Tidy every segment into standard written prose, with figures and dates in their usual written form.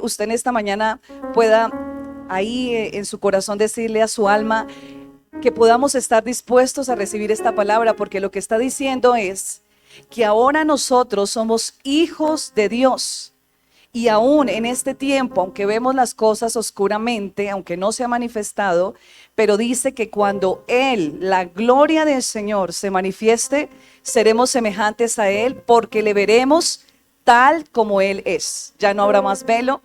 Usted en esta mañana pueda ahí en su corazón decirle a su alma que podamos estar dispuestos a recibir esta palabra, porque lo que está diciendo es que ahora nosotros somos hijos de Dios. Y aún en este tiempo, aunque vemos las cosas oscuramente, aunque no se ha manifestado, pero dice que cuando Él, la gloria del Señor, se manifieste, seremos semejantes a Él, porque le veremos tal como Él es. Ya no habrá más velo,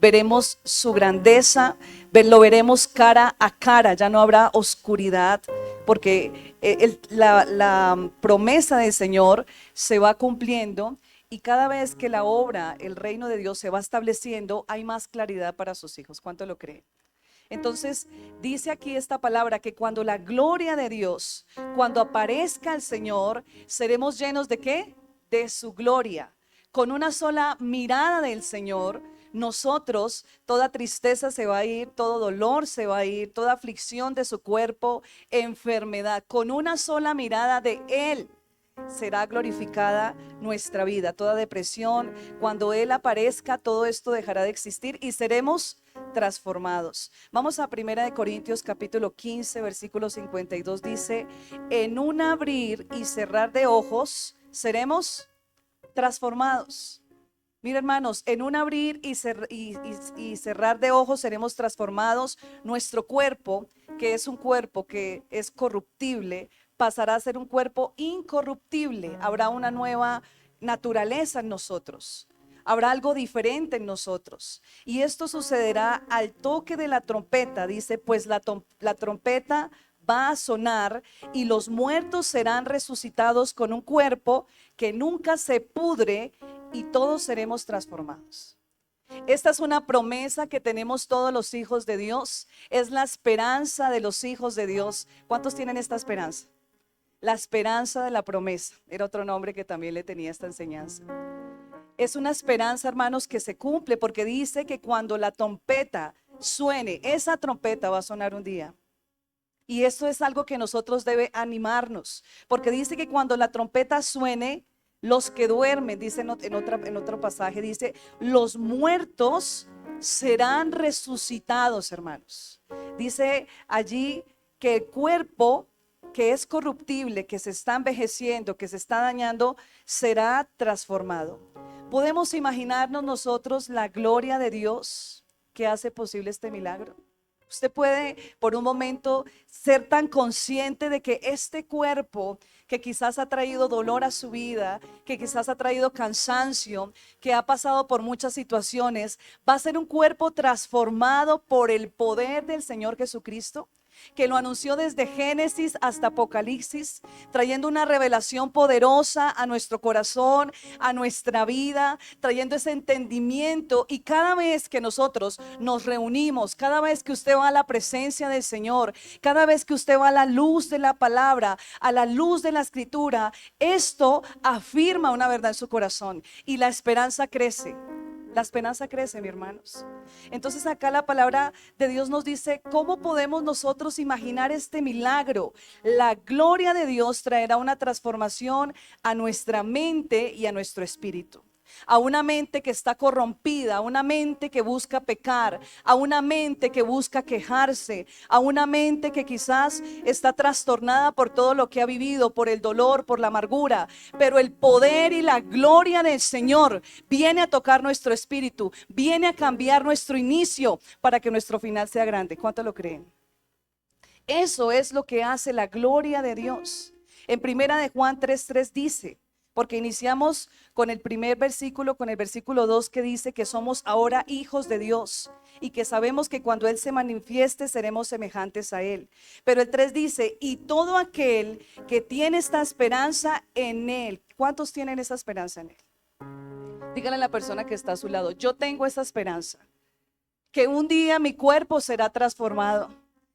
veremos su grandeza, lo veremos cara a cara, ya no habrá oscuridad, porque la promesa del Señor se va cumpliendo. Y cada vez que la obra, el reino de Dios se va estableciendo, hay más claridad para sus hijos. ¿Cuánto lo creen? Entonces, dice aquí esta palabra que cuando la gloria de Dios, cuando aparezca el Señor, seremos llenos de ¿qué? De su gloria. Con una sola mirada del Señor, nosotros, toda tristeza se va a ir, todo dolor se va a ir, toda aflicción de su cuerpo, enfermedad, con una sola mirada de Él será glorificada nuestra vida. Toda depresión, cuando Él aparezca, todo esto dejará de existir y seremos transformados. Vamos a 1 capítulo 15, versículo 52, dice: en un abrir y cerrar de ojos seremos transformados. Mira, hermanos, en un abrir y cerrar de ojos seremos transformados. Nuestro cuerpo, que es un cuerpo que es corruptible, pasará a ser un cuerpo incorruptible. Habrá una nueva naturaleza en nosotros. Habrá algo diferente en nosotros. Y esto sucederá al toque de la trompeta. Dice, pues la trompeta va a sonar y los muertos serán resucitados con un cuerpo que nunca se pudre y todos seremos transformados. Esta es una promesa que tenemos todos los hijos de Dios. Es la esperanza de los hijos de Dios. ¿Cuántos tienen esta esperanza? La esperanza de la promesa. Era otro nombre que también le tenía esta enseñanza. Es una esperanza, hermanos, que se cumple, porque dice que cuando la trompeta suene, esa trompeta va a sonar un día. Y esto es algo que nosotros debe animarnos, porque dice que cuando la trompeta suene, los que duermen, dice en otro pasaje, dice, los muertos serán resucitados, hermanos. Dice allí que el cuerpo que es corruptible, que se está envejeciendo, que se está dañando, será transformado. ¿Podemos imaginarnos nosotros la gloria de Dios que hace posible este milagro? Usted puede por un momento ser tan consciente de que este cuerpo que quizás ha traído dolor a su vida, que quizás ha traído cansancio, que ha pasado por muchas situaciones, va a ser un cuerpo transformado por el poder del Señor Jesucristo, que lo anunció desde Génesis hasta Apocalipsis, trayendo una revelación poderosa a nuestro corazón, a nuestra vida, trayendo ese entendimiento. Y cada vez que nosotros nos reunimos, cada vez que usted va a la presencia del Señor, cada vez que usted va a la luz de la palabra, a la luz de la escritura, esto afirma una verdad en su corazón y la esperanza crece. La esperanza crece, mis hermanos. Entonces acá la palabra de Dios nos dice, ¿cómo podemos nosotros imaginar este milagro? La gloria de Dios traerá una transformación a nuestra mente y a nuestro espíritu. A una mente que está corrompida, a una mente que busca pecar, a una mente que busca quejarse, a una mente que quizás está trastornada por todo lo que ha vivido, por el dolor, por la amargura. Pero el poder y la gloria del Señor viene a tocar nuestro espíritu, viene a cambiar nuestro inicio para que nuestro final sea grande. ¿Cuánto lo creen? Eso es lo que hace la gloria de Dios. En primera de Juan 3:3 dice, porque iniciamos con el primer versículo, con el versículo 2, que dice que somos ahora hijos de Dios y que sabemos que cuando Él se manifieste seremos semejantes a Él. Pero el 3 dice, y todo aquel que tiene esta esperanza en Él. ¿Cuántos tienen esa esperanza en Él? Díganle a la persona que está a su lado, yo tengo esa esperanza, que un día mi cuerpo será transformado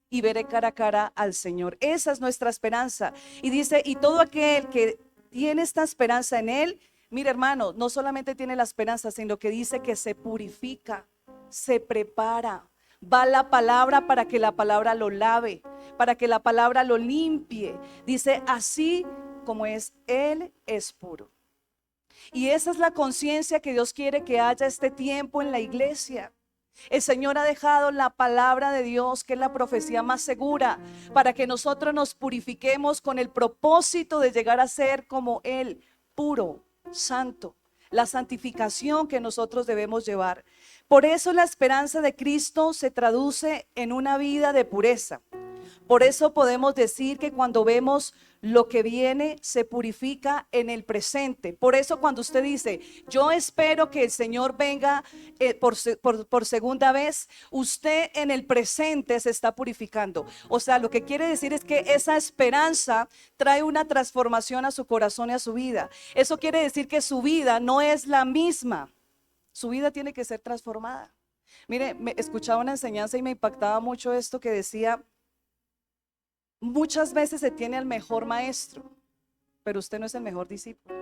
y veré cara a cara al Señor. Esa es nuestra esperanza. Y dice, y todo aquel que tiene esta esperanza en Él, mira, hermano, no solamente tiene la esperanza, sino que dice que se purifica, se prepara. Va la palabra para que la palabra lo lave, para que la palabra lo limpie. Dice, así como es, Él es puro. Y esa es la conciencia que Dios quiere que haya este tiempo en la iglesia. El Señor ha dejado la palabra de Dios, que es la profecía más segura, para que nosotros nos purifiquemos con el propósito de llegar a ser como Él, puro, santo. La santificación que nosotros debemos llevar. Por eso la esperanza de Cristo se traduce en una vida de pureza. Por eso podemos decir que cuando vemos lo que viene, se purifica en el presente. Por eso cuando usted dice, yo espero que el Señor venga por segunda vez, usted en el presente se está purificando. O sea, lo que quiere decir es que esa esperanza trae una transformación a su corazón y a su vida. Eso quiere decir que su vida no es la misma. Su vida tiene que ser transformada. Mire, me escuchaba una enseñanza y me impactaba mucho esto que decía: muchas veces se tiene al mejor maestro, pero usted no es el mejor discípulo.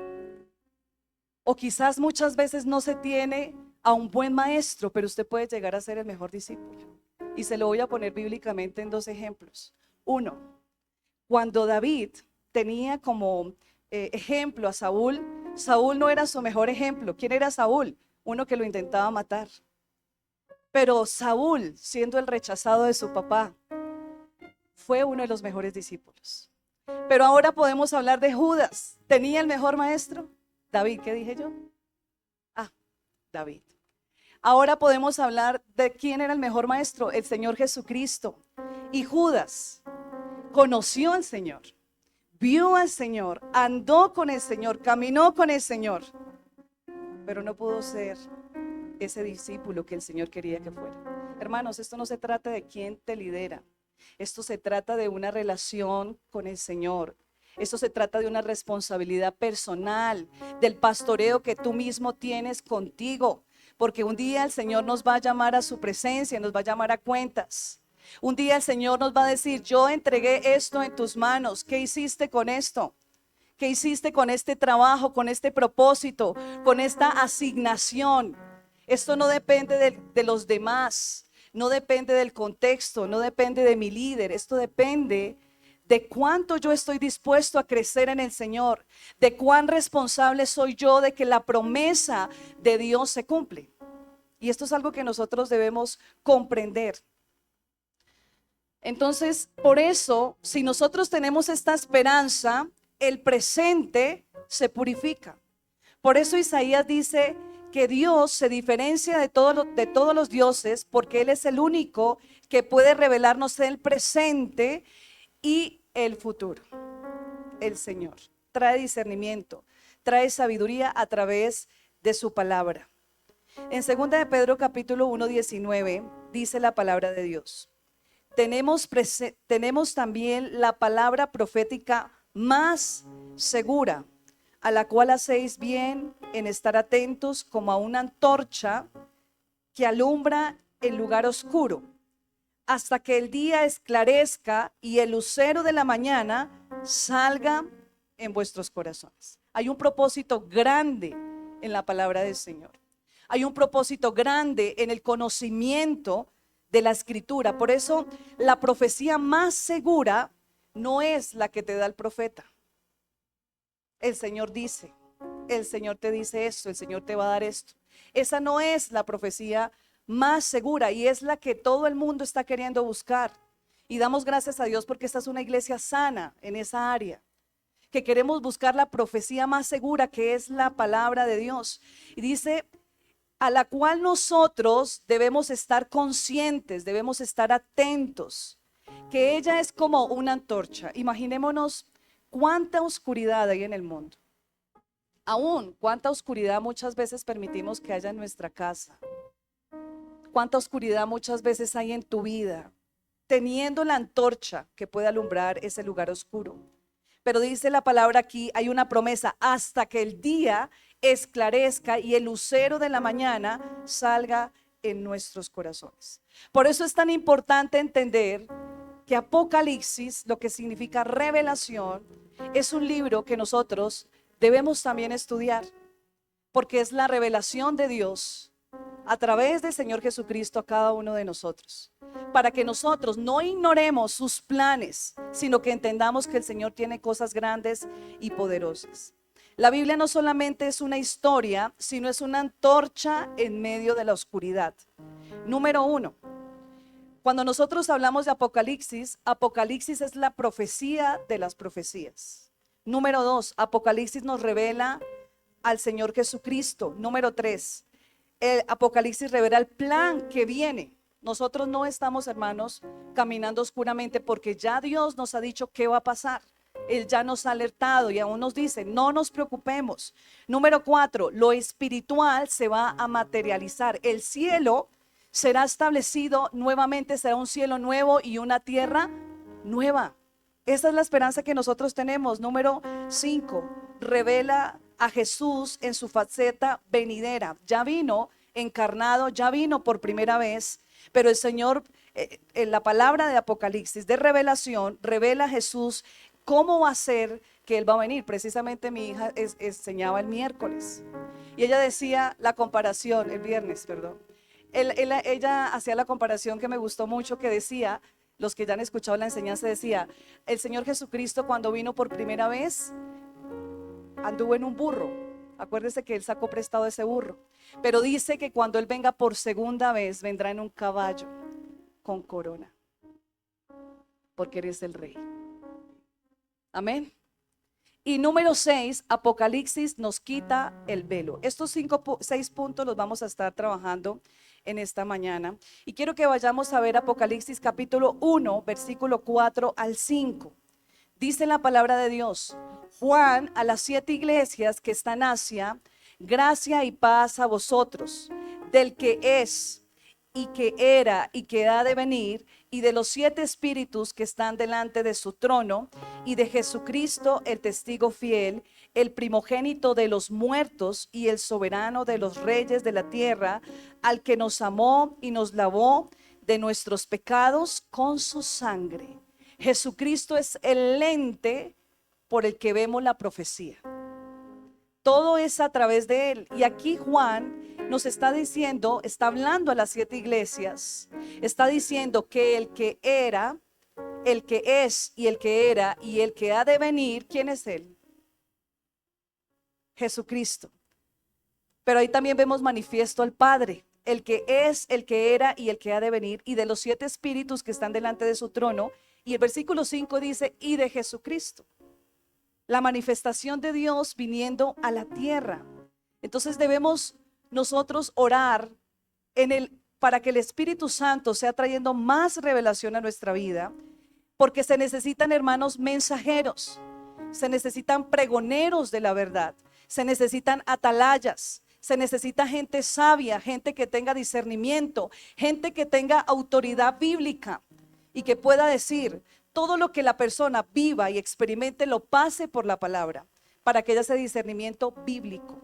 O quizás muchas veces no se tiene a un buen maestro, pero usted puede llegar a ser el mejor discípulo. Y se lo voy a poner bíblicamente en dos ejemplos. Uno, cuando David tenía como ejemplo a Saúl, Saúl no era su mejor ejemplo. ¿Quién era Saúl? Uno que lo intentaba matar. Pero Saúl, siendo el rechazado de su papá, fue uno de los mejores discípulos. Pero ahora podemos hablar de Judas. ¿Tenía el mejor maestro? David, ¿qué dije yo? David. Ahora podemos hablar de quién era el mejor maestro, el Señor Jesucristo. Y Judas conoció al Señor, vio al Señor, andó con el Señor, caminó con el Señor, pero no pudo ser ese discípulo que el Señor quería que fuera. Hermanos, esto no se trata de quién te lidera. Esto se trata de una relación con el Señor. Esto se trata de una responsabilidad personal, del pastoreo que tú mismo tienes contigo. Porque un día el Señor nos va a llamar a su presencia, nos va a llamar a cuentas. Un día el Señor nos va a decir: yo entregué esto en tus manos. ¿Qué hiciste con esto? ¿Qué hiciste con este trabajo, con este propósito, con esta asignación? Esto no depende de los demás. No depende del contexto, no depende de mi líder. Esto depende de cuánto yo estoy dispuesto a crecer en el Señor, de cuán responsable soy yo de que la promesa de Dios se cumple. Y esto es algo que nosotros debemos comprender. Entonces, por eso, si nosotros tenemos esta esperanza, el presente se purifica. Por eso Isaías dice que Dios se diferencia de todos los dioses, porque Él es el único que puede revelarnos el presente y el futuro. El Señor trae discernimiento, trae sabiduría a través de su palabra. En 2 de Pedro capítulo 1:19 dice la palabra de Dios: tenemos también la palabra profética más segura, a la cual hacéis bien en estar atentos como a una antorcha que alumbra el lugar oscuro, hasta que el día esclarezca y el lucero de la mañana salga en vuestros corazones. Hay un propósito grande en la palabra del Señor. Hay un propósito grande en el conocimiento de la Escritura. Por eso la profecía más segura no es la que te da el profeta. El Señor dice, el Señor te dice esto, el Señor te va a dar esto. Esa no es la profecía más segura y es la que todo el mundo está queriendo buscar. Y damos gracias a Dios porque esta es una iglesia sana en esa área, que queremos buscar la profecía más segura, que es la palabra de Dios. Y dice, a la cual nosotros debemos estar conscientes, debemos estar atentos, que ella es como una antorcha. Imaginémonos cuánta oscuridad hay en el mundo. Aún cuánta oscuridad muchas veces permitimos que haya en nuestra casa. Cuánta oscuridad muchas veces hay en tu vida, teniendo la antorcha que puede alumbrar ese lugar oscuro. Pero dice la palabra aquí, hay una promesa: hasta que el día esclarezca y el lucero de la mañana salga en nuestros corazones. Por eso es tan importante entender que Apocalipsis, lo que significa revelación, es un libro que nosotros debemos también estudiar, porque es la revelación de Dios a través del Señor Jesucristo a cada uno de nosotros, para que nosotros no ignoremos sus planes, sino que entendamos que el Señor tiene cosas grandes y poderosas. La Biblia no solamente es una historia, sino es una antorcha en medio de la oscuridad. Número uno, cuando nosotros hablamos de Apocalipsis, Apocalipsis es la profecía de las profecías. Número dos, Apocalipsis nos revela al Señor Jesucristo. Número tres, el Apocalipsis revela el plan que viene. Nosotros no estamos, hermanos, caminando oscuramente porque ya Dios nos ha dicho qué va a pasar. Él ya nos ha alertado y aún nos dice, no nos preocupemos. Número cuatro, lo espiritual se va a materializar. El cielo será establecido nuevamente, será un cielo nuevo y una tierra nueva. Esa es la esperanza que nosotros tenemos. Número 5, revela a Jesús en su faceta venidera. Ya vino encarnado, ya vino por primera vez, pero el Señor, en la palabra de Apocalipsis, de revelación, revela a Jesús cómo va a ser que Él va a venir. Precisamente mi hija enseñaba el miércoles y ella decía la comparación, el viernes, perdón. Ella hacía la comparación que me gustó mucho, que decía, los que ya han escuchado la enseñanza, decía, el Señor Jesucristo cuando vino por primera vez, anduvo en un burro. Acuérdese que Él sacó prestado ese burro. Pero dice que cuando Él venga por segunda vez, vendrá en un caballo con corona, porque eres el rey. Amén. Y número 6, Apocalipsis nos quita el velo. Estos 6 puntos los vamos a estar trabajando en esta mañana. Y quiero que vayamos a ver Apocalipsis capítulo 1, versículo 4 al 5. Dice la palabra de Dios: Juan, a las 7 iglesias que están en Asia, gracia y paz a vosotros, del que es, y que era, y que ha de venir, y de los 7 espíritus que están delante de su trono, y de Jesucristo, el testigo fiel, el primogénito de los muertos, y el soberano de los reyes de la tierra, al que nos amó y nos lavó de nuestros pecados con su sangre. Jesucristo es el lente por el que vemos la profecía. Todo es a través de Él. Y aquí Juan nos está diciendo, está hablando a las 7 iglesias, está diciendo que el que era, el que es y el que era y el que ha de venir, ¿quién es Él? Jesucristo. Pero ahí también vemos manifiesto al Padre, el que es, el que era y el que ha de venir, y de los 7 espíritus que están delante de su trono. Y el versículo 5 dice, y de Jesucristo. La manifestación de Dios viniendo a la tierra. Entonces debemos nosotros orar para que el Espíritu Santo sea trayendo más revelación a nuestra vida, porque se necesitan, hermanos, mensajeros, se necesitan pregoneros de la verdad, se necesitan atalayas, se necesita gente sabia, gente que tenga discernimiento, gente que tenga autoridad bíblica y que pueda decir todo lo que la persona viva y experimente, lo pase por la palabra, para que haya ese discernimiento bíblico.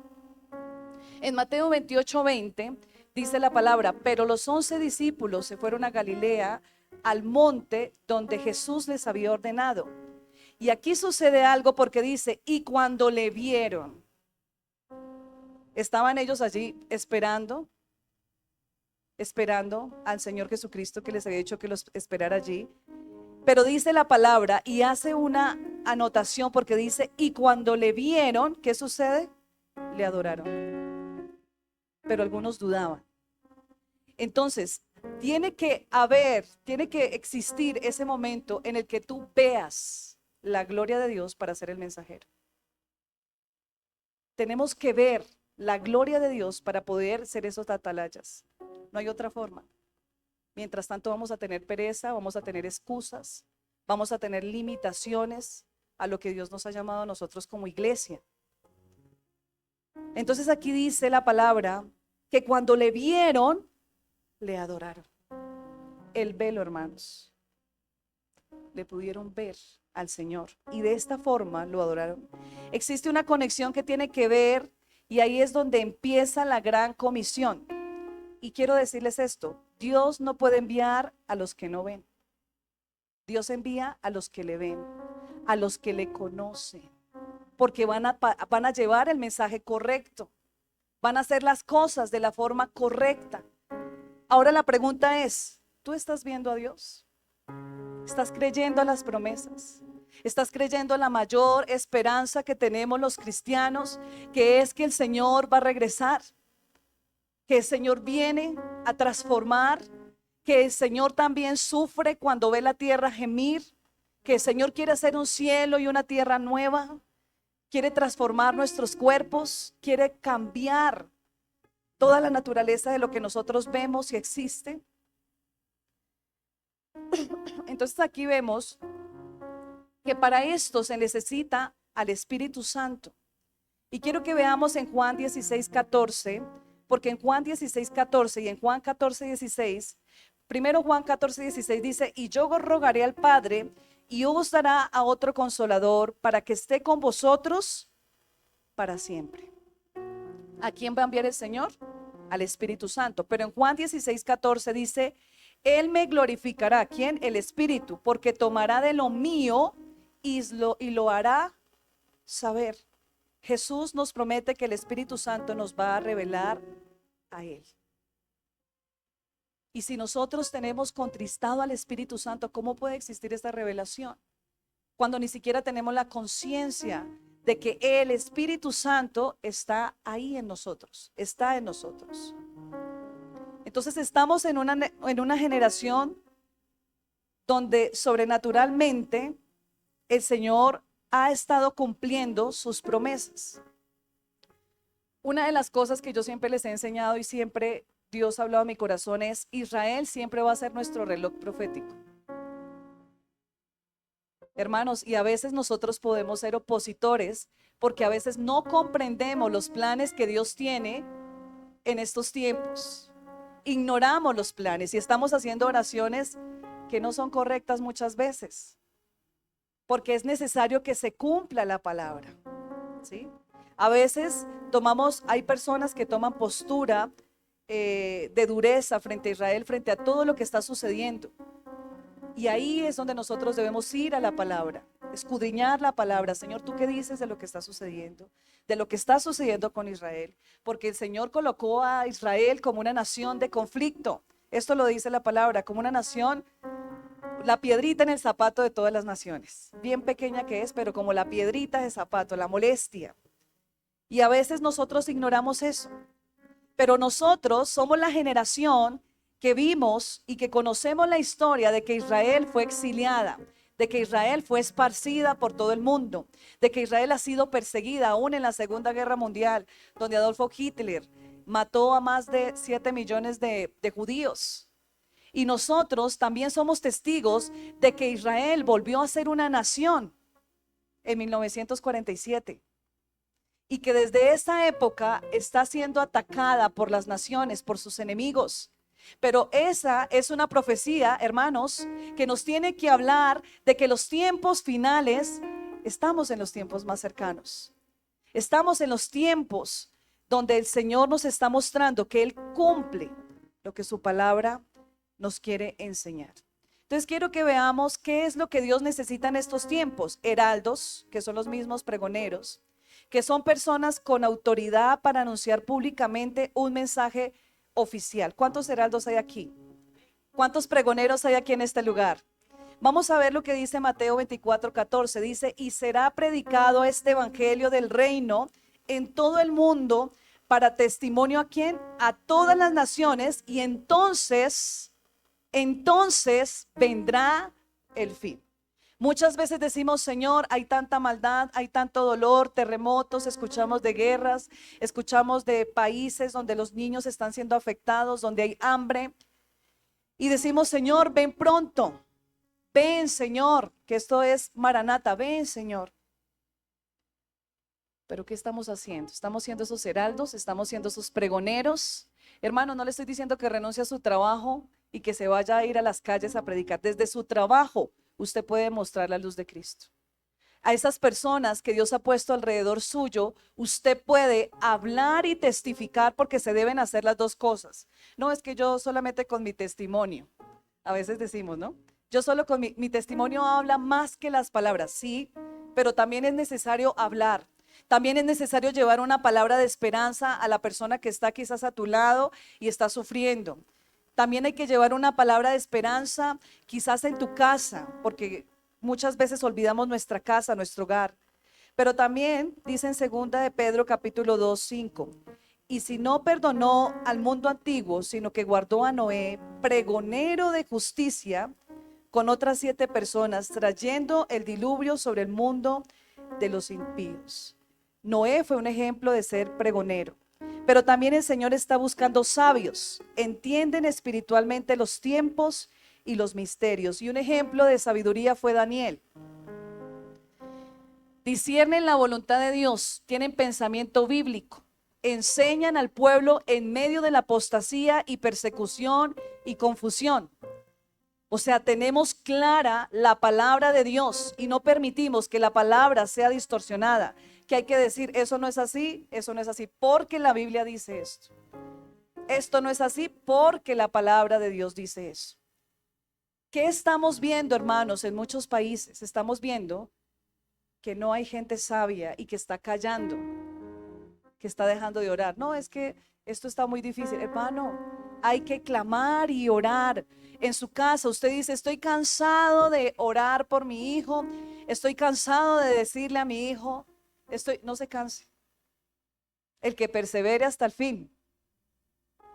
En Mateo 28:20 dice la palabra, pero los 11 discípulos se fueron a Galilea, al monte donde Jesús les había ordenado. Y aquí sucede algo porque dice, y cuando le vieron, estaban ellos allí esperando al Señor Jesucristo, que les había dicho que los esperara allí. Pero dice la palabra y hace una anotación porque dice, y cuando le vieron, ¿qué sucede? Le adoraron. Pero algunos dudaban. Entonces, tiene que existir ese momento en el que tú veas la gloria de Dios para ser el mensajero. Tenemos que ver la gloria de Dios para poder ser esos atalayas. No hay otra forma. Mientras tanto vamos a tener pereza, vamos a tener excusas, vamos a tener limitaciones a lo que Dios nos ha llamado a nosotros como iglesia. Entonces aquí dice la palabra que cuando le vieron, le adoraron. El velo, hermanos, le pudieron ver al Señor y de esta forma lo adoraron. Existe una conexión que tiene que ver y ahí es donde empieza la gran comisión. Y quiero decirles esto, Dios no puede enviar a los que no ven. Dios envía a los que le ven, a los que le conocen, porque van a llevar el mensaje correcto, van a hacer las cosas de la forma correcta. Ahora la pregunta es, ¿tú estás viendo a Dios? ¿Estás creyendo a las promesas? ¿Estás creyendo en la mayor esperanza que tenemos los cristianos, que es que el Señor va a regresar? Que el Señor viene a transformar, que el Señor también sufre cuando ve la tierra gemir, que el Señor quiere hacer un cielo y una tierra nueva, quiere transformar nuestros cuerpos, quiere cambiar toda la naturaleza de lo que nosotros vemos y existe. Entonces aquí vemos que para esto se necesita al Espíritu Santo. Y quiero que veamos en Juan 16:14, porque en Juan 16:14 y en Juan 14:16, primero Juan 14:16 dice, y yo rogaré al Padre y os dará a otro consolador para que esté con vosotros para siempre. ¿A quién va a enviar el Señor? Al Espíritu Santo. Pero en Juan 16:14 dice, Él me glorificará. ¿Quién? El Espíritu, porque tomará de lo mío y lo hará saber. Jesús nos promete que el Espíritu Santo nos va a revelar a Él. Y si nosotros tenemos contristado al Espíritu Santo, ¿cómo puede existir esta revelación? Cuando ni siquiera tenemos la conciencia de que el Espíritu Santo está ahí en nosotros, está en nosotros. Entonces estamos en una generación donde sobrenaturalmente el Señor ha estado cumpliendo sus promesas. Una de las cosas que yo siempre les he enseñado y siempre Dios ha hablado a mi corazón es: Israel siempre va a ser nuestro reloj profético. Hermanos, y a veces nosotros podemos ser opositores porque a veces no comprendemos los planes que Dios tiene en estos tiempos. Ignoramos los planes y estamos haciendo oraciones que no son correctas muchas veces, porque es necesario que se cumpla la palabra, ¿sí? A veces hay personas que toman postura de dureza frente a Israel, frente a todo lo que está sucediendo. Y ahí es donde nosotros debemos ir a la palabra, escudriñar la palabra. Señor, ¿tú qué dices de lo que está sucediendo? De lo que está sucediendo con Israel. Porque el Señor colocó a Israel como una nación de conflicto. Esto lo dice la palabra, como una nación, la piedrita en el zapato de todas las naciones. Bien pequeña que es, pero como la piedrita de zapato, la molestia. Y a veces nosotros ignoramos eso. Pero nosotros somos la generación que vimos y que conocemos la historia de que Israel fue exiliada, de que Israel fue esparcida por todo el mundo, de que Israel ha sido perseguida aún en la Segunda Guerra Mundial, donde Adolfo Hitler mató a más de 7 millones de judíos. Y nosotros también somos testigos de que Israel volvió a ser una nación en 1947. Y que desde esa época está siendo atacada por las naciones, por sus enemigos. Pero esa es una profecía, hermanos, que nos tiene que hablar de que los tiempos finales, estamos en los tiempos más cercanos. Estamos en los tiempos donde el Señor nos está mostrando que Él cumple lo que su palabra nos quiere enseñar. Entonces quiero que veamos qué es lo que Dios necesita en estos tiempos. Heraldos, que son los mismos pregoneros, que son personas con autoridad para anunciar públicamente un mensaje oficial. ¿Cuántos heraldos hay aquí? ¿Cuántos pregoneros hay aquí en este lugar? Vamos a ver lo que dice Mateo 24:14. Dice, y será predicado este evangelio del reino en todo el mundo para testimonio ¿a quién? A todas las naciones, y entonces vendrá el fin. Muchas veces decimos, Señor, hay tanta maldad, hay tanto dolor, terremotos, escuchamos de guerras, escuchamos de países donde los niños están siendo afectados, donde hay hambre. Y decimos, Señor, ven pronto, ven, Señor, que esto es Maranata, ven, Señor. Pero ¿qué estamos haciendo? ¿Estamos siendo esos heraldos? ¿Estamos siendo esos pregoneros? Hermano, no le estoy diciendo que renuncie a su trabajo y que se vaya a ir a las calles a predicar. Desde su trabajo usted puede mostrar la luz de Cristo. A esas personas que Dios ha puesto alrededor suyo, usted puede hablar y testificar, porque se deben hacer las dos cosas. No es que yo solamente con mi testimonio, a veces decimos, ¿no? Yo solo con mi testimonio habla más que las palabras, sí, pero también es necesario hablar. También es necesario llevar una palabra de esperanza a la persona que está quizás a tu lado y está sufriendo. También hay que llevar una palabra de esperanza quizás en tu casa, porque muchas veces olvidamos nuestra casa, nuestro hogar. Pero también dice en segunda de Pedro capítulo 2, 5. Y si no perdonó al mundo antiguo, sino que guardó a Noé, pregonero de justicia, con otras 7 personas, trayendo el diluvio sobre el mundo de los impíos. Noé fue un ejemplo de ser pregonero. Pero también el Señor está buscando sabios, entienden espiritualmente los tiempos y los misterios. Y un ejemplo de sabiduría fue Daniel. Disciernen la voluntad de Dios, tienen pensamiento bíblico, enseñan al pueblo en medio de la apostasía y persecución y confusión. O sea, tenemos clara la palabra de Dios y no permitimos que la palabra sea distorsionada, que hay que decir, eso no es así, porque la Biblia dice esto. Esto no es así porque la palabra de Dios dice eso. ¿Qué estamos viendo, hermanos? En muchos países estamos viendo que no hay gente sabia y que está callando, que está dejando de orar. No, es que esto está muy difícil. Hermano, hay que clamar y orar. En su casa usted dice, estoy cansado de orar por mi hijo, estoy cansado de decirle a mi hijo, no se canse. El que persevere hasta el fin,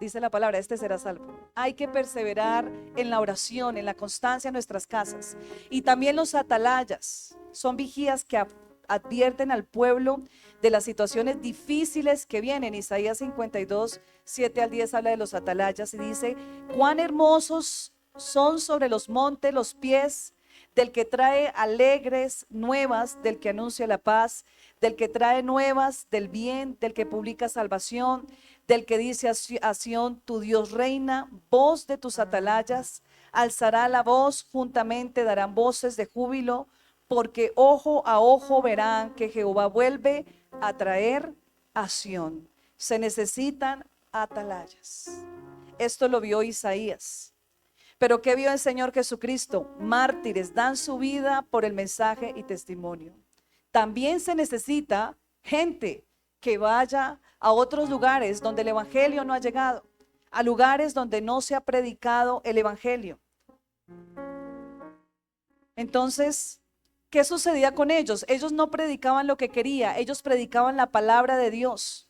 dice la palabra, este será salvo. Hay que perseverar en la oración, en la constancia en nuestras casas. Y también los atalayas son vigías que advierten al pueblo de las situaciones difíciles que vienen. Isaías 52, 7 al 10 habla de los atalayas y dice, cuán hermosos son sobre los montes los pies del que trae alegres nuevas, del que anuncia la paz, del que trae nuevas del bien, del que publica salvación, del que dice a Sión, tu Dios reina, voz de tus atalayas, alzará la voz, juntamente darán voces de júbilo, porque ojo a ojo verán que Jehová vuelve a traer a Sión. Se necesitan atalayas. Esto lo vio Isaías. Pero ¿qué vio el Señor Jesucristo? Mártires dan su vida por el mensaje y testimonio. También se necesita gente que vaya a otros lugares donde el evangelio no ha llegado, a lugares donde no se ha predicado el evangelio. Entonces, ¿qué sucedía con ellos? Ellos no predicaban lo que quería, ellos predicaban la palabra de Dios.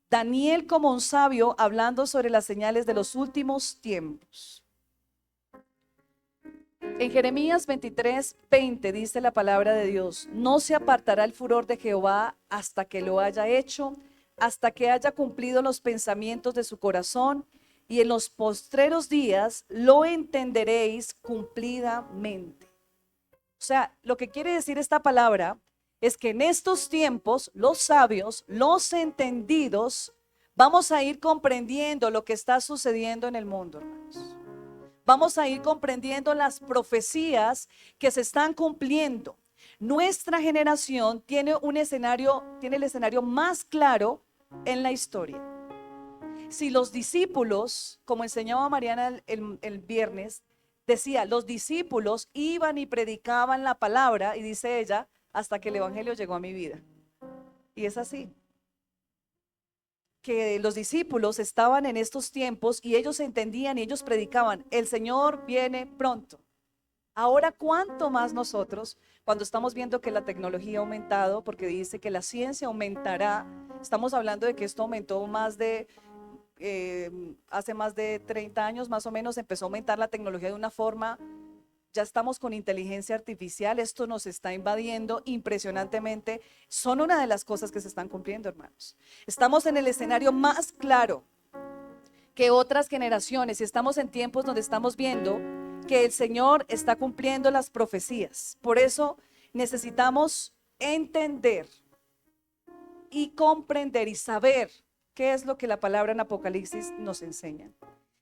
Daniel, como un sabio, hablando sobre las señales de los últimos tiempos. En Jeremías 23, 20 dice la palabra de Dios, no se apartará el furor de Jehová hasta que lo haya hecho, hasta que haya cumplido los pensamientos de su corazón, y en los postreros días lo entenderéis cumplidamente. O sea, lo que quiere decir esta palabra es que en estos tiempos los sabios, los entendidos, vamos a ir comprendiendo lo que está sucediendo en el mundo, hermanos. Vamos a ir comprendiendo las profecías que se están cumpliendo. Nuestra generación tiene el escenario más claro en la historia. Si los discípulos, como enseñaba Mariana el viernes, decía, los discípulos iban y predicaban la palabra, y dice ella, hasta que el evangelio llegó a mi vida. Y es así. Que los discípulos estaban en estos tiempos y ellos entendían y ellos predicaban, el Señor viene pronto. Ahora, ¿cuánto más nosotros, cuando estamos viendo que la tecnología ha aumentado, porque dice que la ciencia aumentará? Estamos hablando de que esto aumentó hace más de 30 años más o menos, empezó a aumentar la tecnología de una forma. Ya estamos con inteligencia artificial, esto nos está invadiendo impresionantemente. Son una de las cosas que se están cumpliendo, hermanos. Estamos en el escenario más claro que otras generaciones y estamos en tiempos donde estamos viendo que el Señor está cumpliendo las profecías. Por eso necesitamos entender y comprender y saber qué es lo que la palabra en Apocalipsis nos enseña.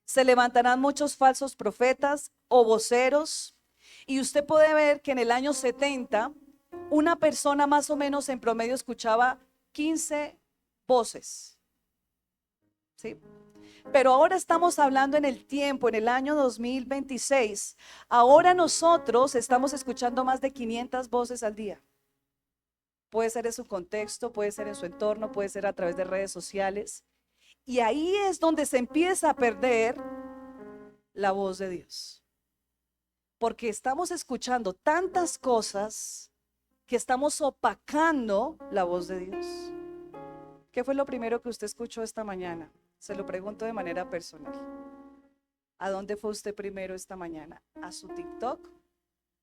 Se levantarán muchos falsos profetas o voceros. Y usted puede ver que en el año 70, una persona más o menos en promedio escuchaba 15 voces. ¿Sí? Pero ahora estamos hablando en el tiempo, en el año 2026. Ahora nosotros estamos escuchando más de 500 voces al día. Puede ser en su contexto, puede ser en su entorno, puede ser a través de redes sociales. Y ahí es donde se empieza a perder la voz de Dios. porque estamos escuchando tantas cosas que estamos opacando la voz de Dios. ¿Qué fue lo primero que usted escuchó esta mañana? Se lo pregunto de manera personal. ¿A dónde fue usted primero esta mañana? ¿A su TikTok?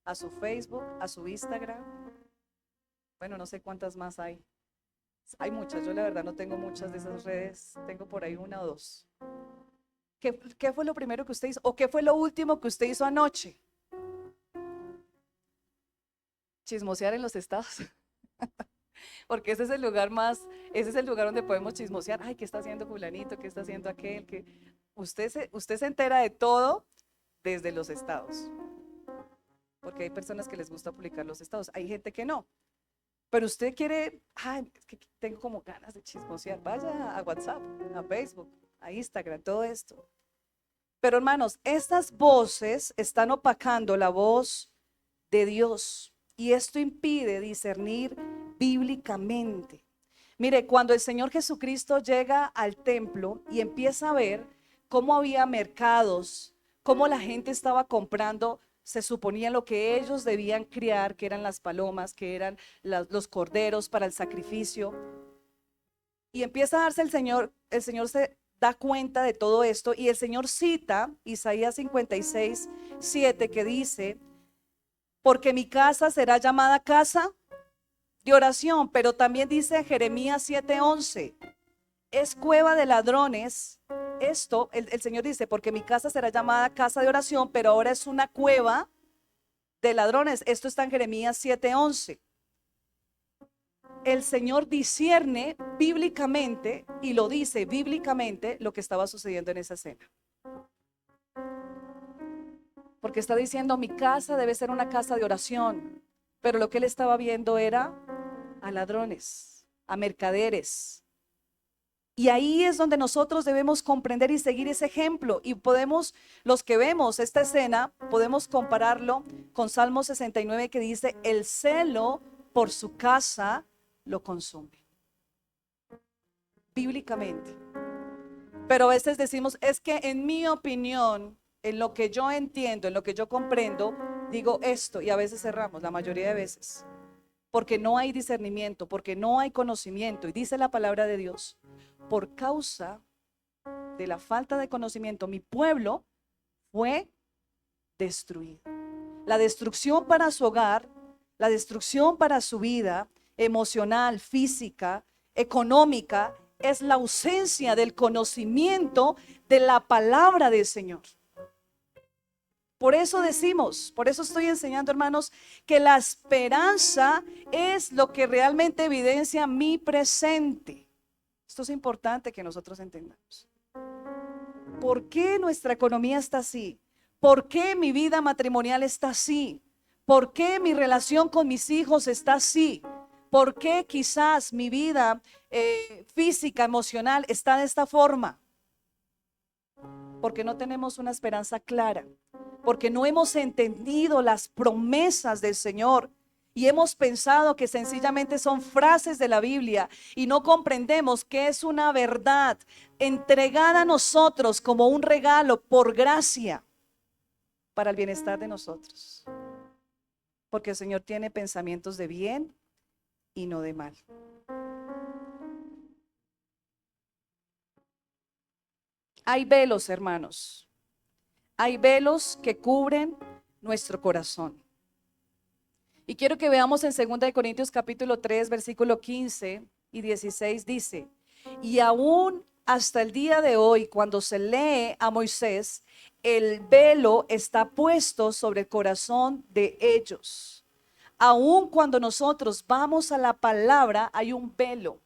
¿A su Facebook? ¿A su Instagram? Bueno, no sé cuántas más hay. Hay muchas, yo la verdad no tengo muchas de esas redes, tengo por ahí una o dos. ¿Qué fue lo primero que usted hizo? ¿O qué fue lo último que usted hizo anoche? Chismosear en los estados. Porque ese es el lugar ese es el lugar donde podemos chismosear. Ay, ¿qué está haciendo fulanito? ¿Qué está haciendo aquel? Usted se entera de todo desde los estados. Porque hay personas que les gusta publicar los estados, hay gente que no. Pero usted quiere, ay, es que tengo como ganas de chismosear. Vaya a WhatsApp, a Facebook, a Instagram, todo esto. Pero hermanos, estas voces están opacando la voz de Dios y esto impide discernir bíblicamente. Mire, cuando el Señor Jesucristo llega al templo y empieza a ver cómo había mercados, cómo la gente estaba comprando, se suponía lo que ellos debían criar, que eran las palomas, que eran los corderos para el sacrificio. Y empieza a darse el Señor se da cuenta de todo esto y el Señor cita Isaías 56:7 que dice, porque mi casa será llamada casa de oración, pero también dice Jeremías 7:11, es cueva de ladrones. Esto, el Señor dice, porque mi casa será llamada casa de oración, pero ahora es una cueva de ladrones. Esto está en Jeremías 7:11. El Señor discierne bíblicamente y lo dice bíblicamente lo que estaba sucediendo en esa escena. Porque está diciendo, mi casa debe ser una casa de oración, pero lo que él estaba viendo era a ladrones, a mercaderes. Y ahí es donde nosotros debemos comprender y seguir ese ejemplo. Y podemos, los que vemos esta escena, podemos compararlo con Salmo 69 que dice, el celo por su casa lo consume. Bíblicamente. Pero a veces decimos, es que en mi opinión, en lo que yo entiendo, en lo que yo comprendo, digo esto y a veces cerramos, la mayoría de veces. Porque no hay discernimiento, porque no hay conocimiento. Y dice la palabra de Dios, por causa de la falta de conocimiento, mi pueblo fue destruido. La destrucción para su hogar, la destrucción para su vida emocional, física, económica, es la ausencia del conocimiento de la palabra del Señor. Por eso decimos, por eso estoy enseñando, hermanos, que la esperanza es lo que realmente evidencia mi presente. Esto es importante que nosotros entendamos. ¿Por qué nuestra economía está así? ¿Por qué mi vida matrimonial está así? ¿Por qué mi relación con mis hijos está así? ¿Por qué quizás mi vida física, emocional está de esta forma? Porque no tenemos una esperanza clara, porque no hemos entendido las promesas del Señor y hemos pensado que sencillamente son frases de la Biblia y no comprendemos que es una verdad entregada a nosotros como un regalo por gracia para el bienestar de nosotros. Porque el Señor tiene pensamientos de bien y no de mal. Hay velos, hermanos. Hay velos que cubren nuestro corazón. Y quiero que veamos en 2 Corintios capítulo 3, versículo 15 y 16 dice, y aún hasta el día de hoy, cuando se lee a Moisés, el velo está puesto sobre el corazón de ellos. Aún cuando nosotros vamos a la palabra, hay un velo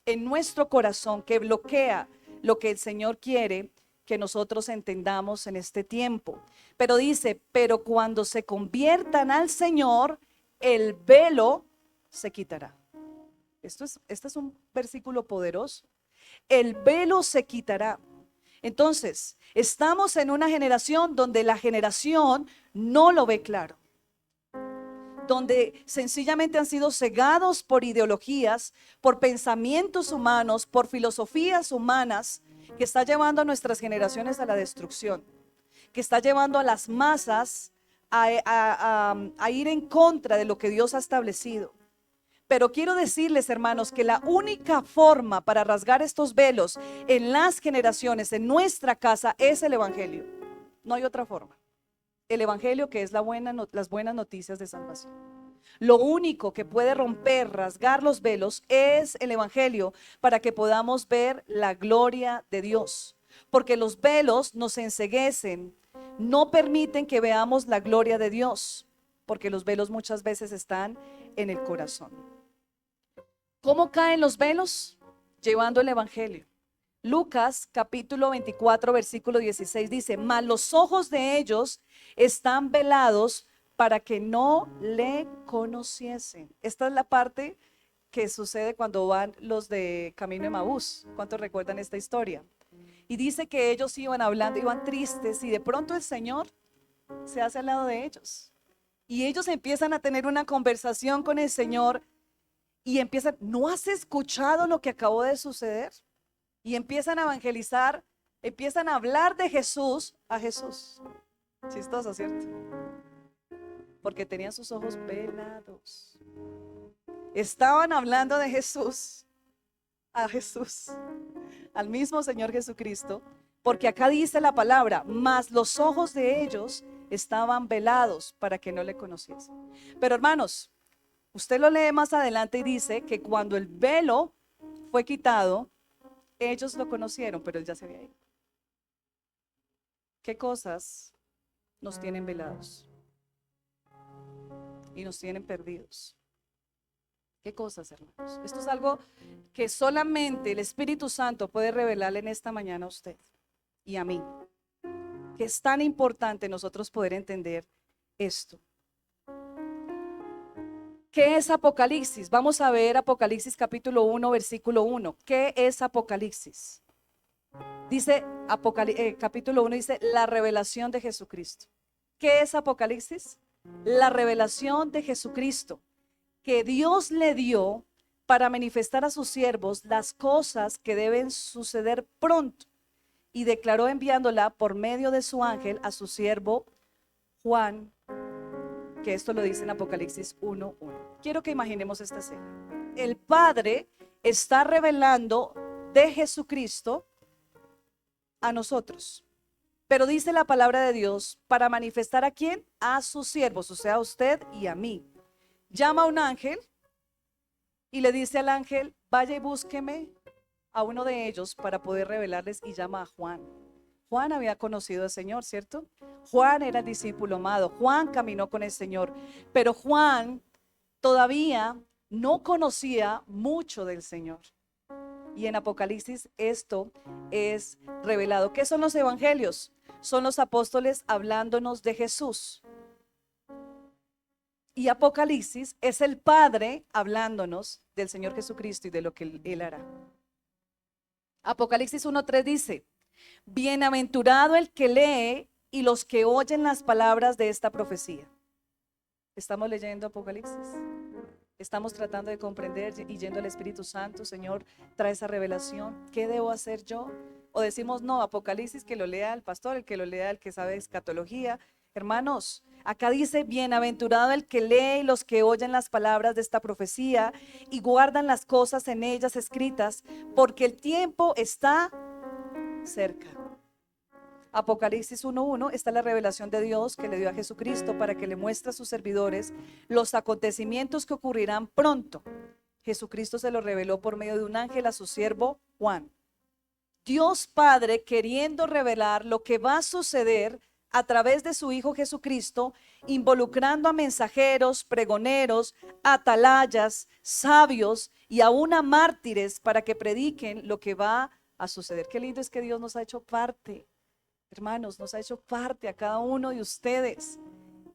en nuestro corazón que bloquea lo que el Señor quiere que nosotros entendamos en este tiempo. Pero dice, pero cuando se conviertan al Señor, el velo se quitará. Este es un versículo poderoso. El velo se quitará. Entonces, estamos en una generación donde la generación no lo ve claro, donde sencillamente han sido cegados por ideologías, por pensamientos humanos, por filosofías humanas, que está llevando a nuestras generaciones a la destrucción, que está llevando a las masas a ir en contra de lo que Dios ha establecido. Pero quiero decirles, hermanos, que la única forma para rasgar estos velos en las generaciones, en nuestra casa, es el Evangelio. No hay otra forma. El Evangelio, que es las buenas noticias de salvación. Lo único que puede romper, rasgar los velos es el Evangelio para que podamos ver la gloria de Dios. Porque los velos nos enceguecen, no permiten que veamos la gloria de Dios, porque los velos muchas veces están en el corazón. ¿Cómo caen los velos? Llevando el Evangelio. Lucas capítulo 24 versículo 16 dice: mas los ojos de ellos están velados para que no le conociesen. Esta es la parte que sucede cuando van los de Camino de Emaús. ¿Cuántos recuerdan esta historia? Y dice que ellos iban hablando, iban tristes, y de pronto el Señor se hace al lado de ellos. Y ellos empiezan a tener una conversación con el Señor y empiezan: ¿no has escuchado lo que acabó de suceder? Y empiezan a evangelizar, empiezan a hablar de Jesús a Jesús. Chistoso, ¿cierto? Porque tenían sus ojos velados. Estaban hablando de Jesús a Jesús, al mismo Señor Jesucristo, porque acá dice la palabra: mas los ojos de ellos estaban velados para que no le conociesen. Pero hermanos, usted lo lee más adelante y dice que cuando el velo fue quitado, ellos lo conocieron, pero él ya se había ido. ¿Qué cosas nos tienen velados y nos tienen perdidos? ¿Qué cosas, hermanos? Esto es algo que solamente el Espíritu Santo puede revelarle en esta mañana a usted y a mí, que es tan importante nosotros poder entender esto. ¿Qué es Apocalipsis? Vamos a ver Apocalipsis capítulo 1, versículo 1. ¿Qué es Apocalipsis? Dice, capítulo 1 dice: la revelación de Jesucristo. ¿Qué es Apocalipsis? La revelación de Jesucristo, que Dios le dio para manifestar a sus siervos las cosas que deben suceder pronto, y declaró enviándola por medio de su ángel a su siervo Juan, que esto lo dice en Apocalipsis 1:1. Quiero que imaginemos esta escena. El Padre está revelando de Jesucristo a nosotros, pero dice la palabra de Dios: para manifestar ¿a quién? A sus siervos, o sea, a usted y a mí. Llama a un ángel y le dice al ángel: vaya y búsqueme a uno de ellos para poder revelarles, y llama a Juan. Juan había conocido al Señor, ¿cierto? Juan era el discípulo amado. Juan caminó con el Señor, pero Juan todavía no conocía mucho del Señor. Y en Apocalipsis esto es revelado. ¿Qué son los evangelios? Son los apóstoles hablándonos de Jesús. Y Apocalipsis es el Padre hablándonos del Señor Jesucristo y de lo que Él hará. Apocalipsis 1:3 dice: bienaventurado el que lee y los que oyen las palabras de esta profecía. ¿Estamos leyendo Apocalipsis? Estamos tratando de comprender y yendo al Espíritu Santo: Señor, trae esa revelación. ¿Qué debo hacer yo? O decimos: no, Apocalipsis que lo lea el pastor, el que lo lea el que sabe escatología. Hermanos, acá dice: bienaventurado el que lee y los que oyen las palabras de esta profecía y guardan las cosas en ellas escritas, porque el tiempo está cerca. Apocalipsis 1:1 está la revelación de Dios que le dio a Jesucristo para que le muestre a sus servidores los acontecimientos que ocurrirán pronto. Jesucristo se lo reveló por medio de un ángel a su siervo Juan. Dios Padre, queriendo revelar lo que va a suceder a través de su Hijo Jesucristo, involucrando a mensajeros, pregoneros, atalayas, sabios y aún a mártires para que prediquen lo que va a suceder. Qué lindo es que Dios nos ha hecho parte, hermanos, nos ha hecho parte a cada uno de ustedes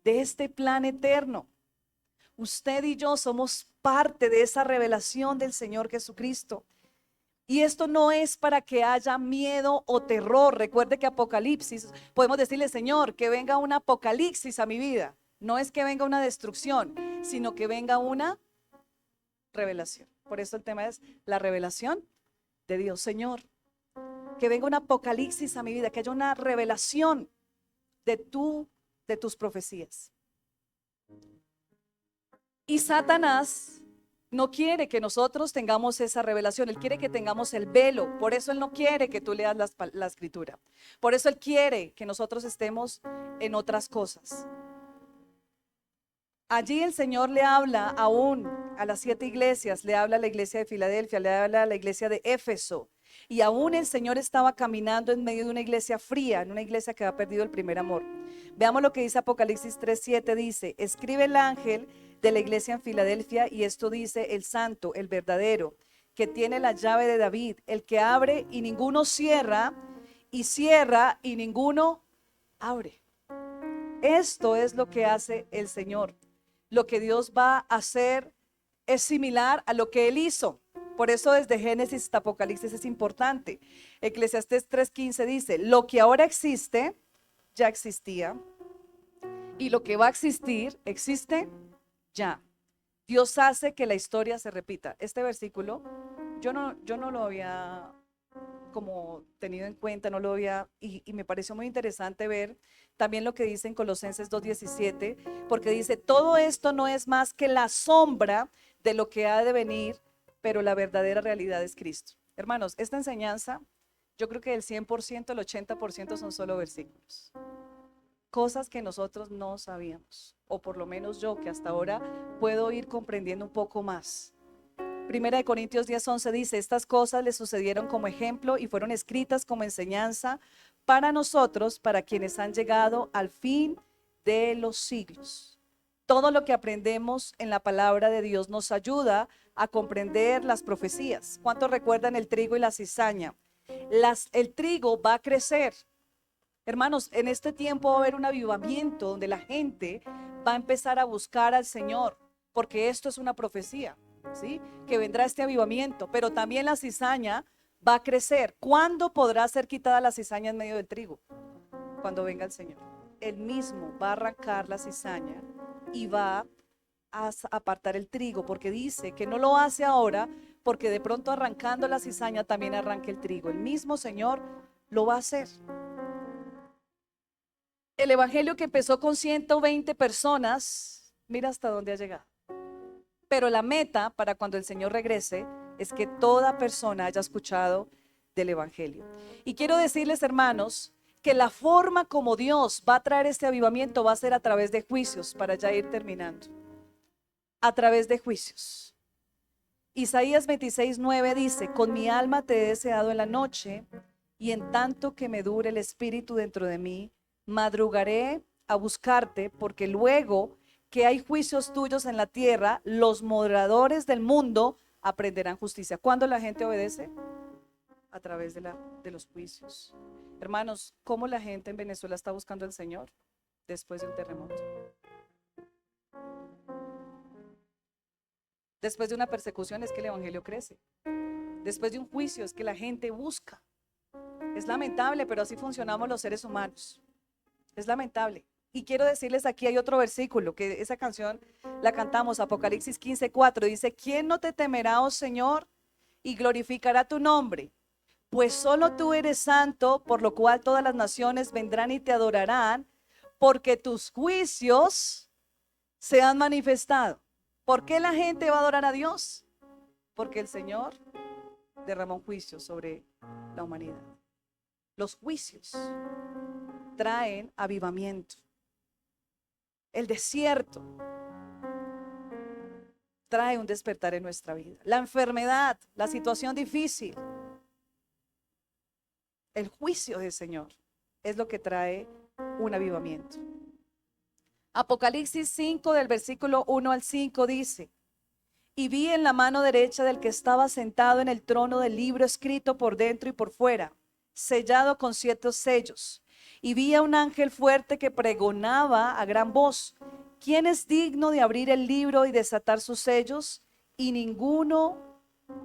de este plan eterno. Usted y yo somos parte de esa revelación del Señor Jesucristo. Y esto no es para que haya miedo o terror. Recuerde que Apocalipsis, podemos decirle: Señor, que venga un apocalipsis a mi vida. No es que venga una destrucción, sino que venga una revelación. Por eso el tema es la revelación de Dios. Señor, que venga un apocalipsis a mi vida, que haya una revelación de tus profecías. Y Satanás no quiere que nosotros tengamos esa revelación, él quiere que tengamos el velo, por eso él no quiere que tú leas la escritura, por eso él quiere que nosotros estemos en otras cosas. Allí el Señor le habla aún a las 7 iglesias, le habla a la iglesia de Filadelfia, le habla a la iglesia de Éfeso, y aún el Señor estaba caminando en medio de una iglesia fría, en una iglesia que ha perdido el primer amor. Veamos lo que dice Apocalipsis 3:7, dice: escribe el ángel de la iglesia en Filadelfia, y esto dice el santo, el verdadero, que tiene la llave de David, el que abre y ninguno cierra, y cierra y ninguno abre. Esto es lo que hace el Señor. Lo que Dios va a hacer es similar a lo que Él hizo. Por eso desde Génesis hasta Apocalipsis es importante. Eclesiastés 3:15 dice: lo que ahora existe, ya existía, y lo que va a existir, existe ya. Dios hace que la historia se repita. Este versículo yo no lo había como tenido en cuenta, no lo había, y me pareció muy interesante ver también lo que dice en Colosenses 2:17, porque dice: todo esto no es más que la sombra de lo que ha de venir, pero la verdadera realidad es Cristo. Hermanos, esta enseñanza, yo creo que el 100%, el 80% son solo versículos. Cosas que nosotros no sabíamos, o por lo menos yo, que hasta ahora puedo ir comprendiendo un poco más. Primera de Corintios 10:11 dice: estas cosas le sucedieron como ejemplo y fueron escritas como enseñanza para nosotros, para quienes han llegado al fin de los siglos. Todo lo que aprendemos en la palabra de Dios nos ayuda a comprender las profecías. ¿Cuántos recuerdan el trigo y la cizaña? El trigo va a crecer. Hermanos, en este tiempo va a haber un avivamiento donde la gente va a empezar a buscar al Señor, porque esto es una profecía, ¿sí? Que vendrá este avivamiento, pero también la cizaña va a crecer. ¿Cuándo podrá ser quitada la cizaña en medio del trigo? Cuando venga el Señor. Él mismo va a arrancar la cizaña y va a apartar el trigo, porque dice que no lo hace ahora, porque de pronto arrancando la cizaña también arranque el trigo. El mismo Señor lo va a hacer. El evangelio que empezó con 120 personas, mira hasta dónde ha llegado. Pero la meta para cuando el Señor regrese es que toda persona haya escuchado del evangelio. Y quiero decirles, hermanos, que la forma como Dios va a traer este avivamiento va a ser a través de juicios, para ya ir terminando. A través de juicios. Isaías 26:9 dice: con mi alma te he deseado en la noche, y en tanto que me dure el espíritu dentro de mí, madrugaré a buscarte, porque luego que hay juicios tuyos en la tierra, los moradores del mundo aprenderán justicia. ¿Cuándo la gente obedece? A través de los juicios. Hermanos, ¿cómo la gente en Venezuela está buscando al Señor después de un terremoto? Después de una persecución es que el evangelio crece. Después de un juicio es que la gente busca. Es lamentable, pero así funcionamos los seres humanos. Es lamentable. Y quiero decirles, aquí hay otro versículo, que esa canción la cantamos, Apocalipsis 15:4, dice: ¿quién no te temerá, oh Señor, y glorificará tu nombre? Pues solo tú eres santo, por lo cual todas las naciones vendrán y te adorarán, porque tus juicios se han manifestado. ¿Por qué la gente va a adorar a Dios? Porque el Señor derramó un juicio sobre la humanidad. Los juicios traen avivamiento. El desierto trae un despertar en nuestra vida. La enfermedad, la situación difícil, el juicio del Señor es lo que trae un avivamiento. Apocalipsis 5 del versículo 1 al 5 dice: y vi en la mano derecha del que estaba sentado en el trono del libro escrito por dentro y por fuera, sellado con 7 sellos. Y vi a un ángel fuerte que pregonaba a gran voz: ¿quién es digno de abrir el libro y desatar sus sellos? Y ninguno,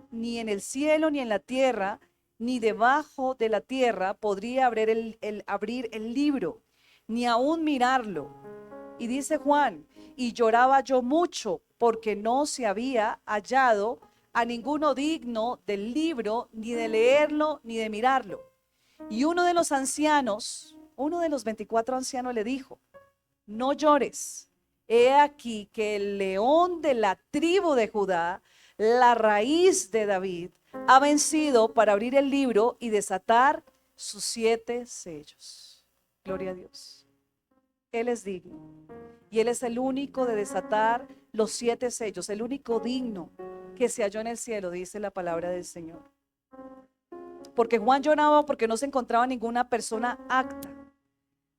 ni en el cielo, ni en la tierra, ni debajo de la tierra, podría abrir el libro, ni aún mirarlo. Y dice Juan: y lloraba yo mucho, porque no se había hallado a ninguno digno del libro, ni de leerlo, ni de mirarlo. Y uno de los ancianos, uno de los 24 ancianos le dijo: no llores. he aquí que el león de la tribu de Judá, la raíz de David, ha vencido para abrir el libro y desatar sus 7 sellos. Gloria a Dios. Él es digno. Y Él es el único de desatar los 7 sellos, el único digno que se halló en el cielo, dice la palabra del Señor. Porque Juan lloraba porque no se encontraba ninguna persona apta.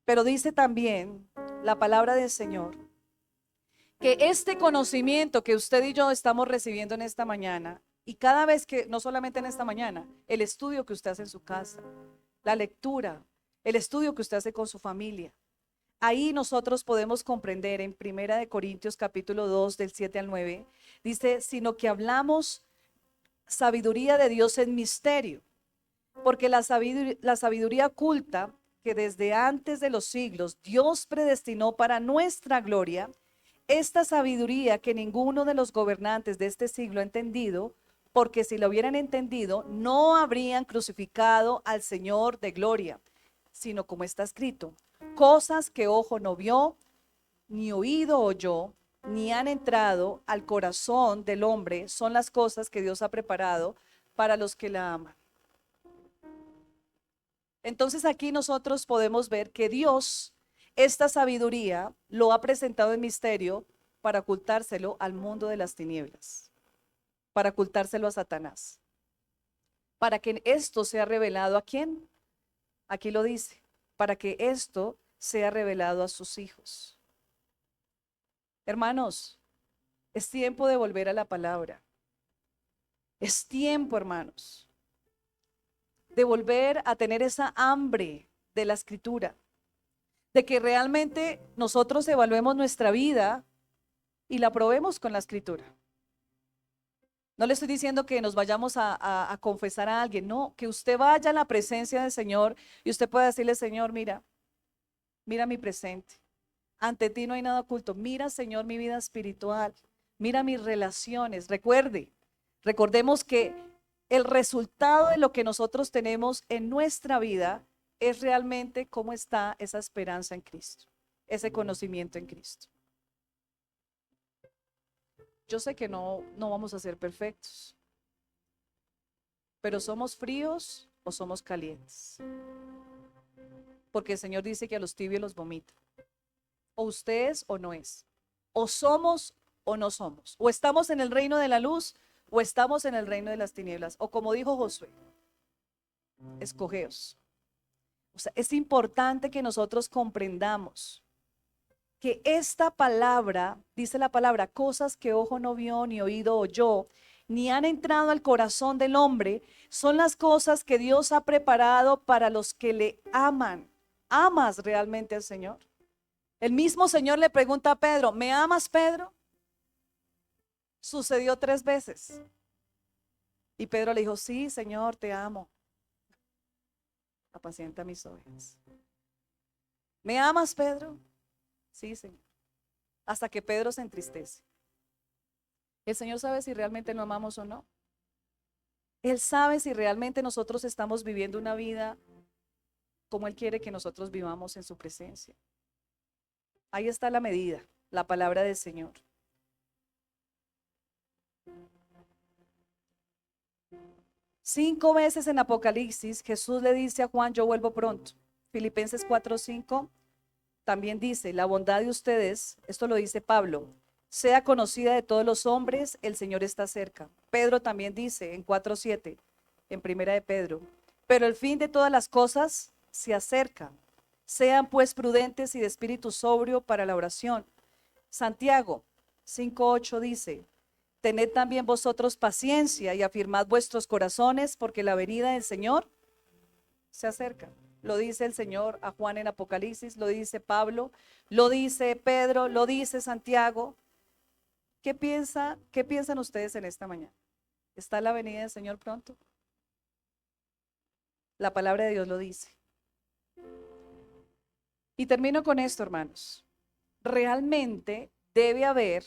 Pero dice también la palabra del Señor que este conocimiento que usted y yo estamos recibiendo en esta mañana, y cada vez que, no solamente en esta mañana, el estudio que usted hace en su casa, la lectura, el estudio que usted hace con su familia, ahí nosotros podemos comprender en Primera de Corintios capítulo 2 del 7 al 9, dice, sino que hablamos sabiduría de Dios en misterio, porque la sabiduría oculta que desde antes de los siglos Dios predestinó para nuestra gloria, esta sabiduría que ninguno de los gobernantes de este siglo ha entendido, porque si lo hubieran entendido, no habrían crucificado al Señor de gloria, sino como está escrito, cosas que ojo no vio, ni oído oyó, ni han entrado al corazón del hombre, son las cosas que Dios ha preparado para los que la aman. Entonces aquí nosotros podemos ver que Dios, esta sabiduría, lo ha presentado en misterio para ocultárselo al mundo de las tinieblas, para ocultárselo a Satanás, para que esto sea revelado a quién. Aquí lo dice, para que esto sea revelado a sus hijos. Hermanos, es tiempo de volver a la palabra. Es tiempo, hermanos, de volver a tener esa hambre de la escritura, de que realmente nosotros evaluemos nuestra vida y la probemos con la escritura. No le estoy diciendo que nos vayamos a confesar a alguien, no, que usted vaya a la presencia del Señor y usted pueda decirle, Señor, mira mi presente, ante ti no hay nada oculto, mira, Señor, mi vida espiritual, mira mis relaciones. Recordemos que el resultado de lo que nosotros tenemos en nuestra vida es realmente cómo está esa esperanza en Cristo, ese conocimiento en Cristo. Yo sé que no vamos a ser perfectos, pero ¿somos fríos o somos calientes? Porque el Señor dice que a los tibios los vomita. O usted es o no es. O somos o no somos. O estamos en el reino de la luz o estamos en el reino de las tinieblas. O como dijo Josué, escogeos. O sea, es importante que nosotros comprendamos que esta palabra, dice la palabra, cosas que ojo no vio, ni oído oyó, ni han entrado al corazón del hombre, son las cosas que Dios ha preparado para los que le aman. ¿Amas realmente al Señor? El mismo Señor le pregunta a Pedro, ¿me amas, Pedro? Sucedió 3 veces. Y Pedro le dijo, sí, Señor, te amo. Apacienta mis ovejas. ¿Me amas, Pedro? Sí, Señor. Hasta que Pedro se entristece. El Señor sabe si realmente lo amamos o no. Él sabe si realmente nosotros estamos viviendo una vida como Él quiere que nosotros vivamos en su presencia. Ahí está la medida, la palabra del Señor. Cinco veces en Apocalipsis Jesús le dice a Juan, yo vuelvo pronto. Filipenses 4:5 también dice, la bondad de ustedes, esto lo dice Pablo, sea conocida de todos los hombres, el Señor está cerca. Pedro también dice en 4:7, en primera de Pedro, pero el fin de todas las cosas se acerca. Sean pues prudentes y de espíritu sobrio para la oración. Santiago 5:8 dice, tened también vosotros paciencia y afirmad vuestros corazones, porque la venida del Señor se acerca. Lo dice el Señor a Juan en Apocalipsis, lo dice Pablo, lo dice Pedro, lo dice Santiago. ¿Qué piensan ustedes en esta mañana? ¿Está la venida del Señor pronto? La palabra de Dios lo dice. Y termino con esto, hermanos. Realmente debe haber